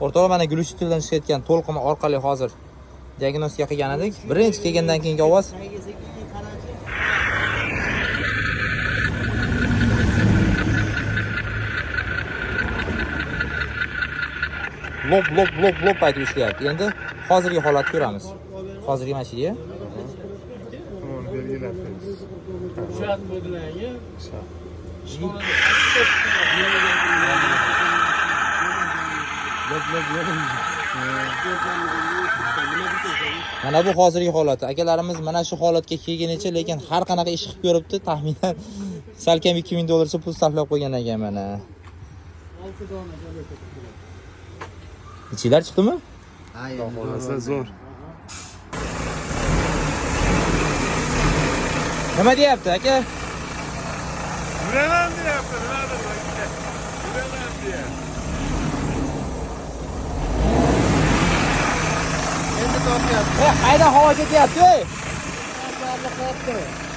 O'rtoqlar, mana glushitdan chiqayotgan to'lqin orqali hozir diagnostika qilgan edik. Birinchi kelgandan keyingi ovoz lop aytib ishlayapti. Endi hozirgi holatni ko'ramiz. Hozirgi mashinaga mana bu hozirgi holati. Akalarimiz mana shu holatga kelgunicha, lekin har qanaqa ish qilib ko'ribdi. Taxminan salkam $2000 pul sarflab qo'ygan ekan mana. İçiler çıktı mı? Hayır. Zor. Nima deyapti aka? Yuraman deyapti, nimadir aka. Yuraman deyapti. Endi tortyapti. Qayda havo ketyapti? Qoldi.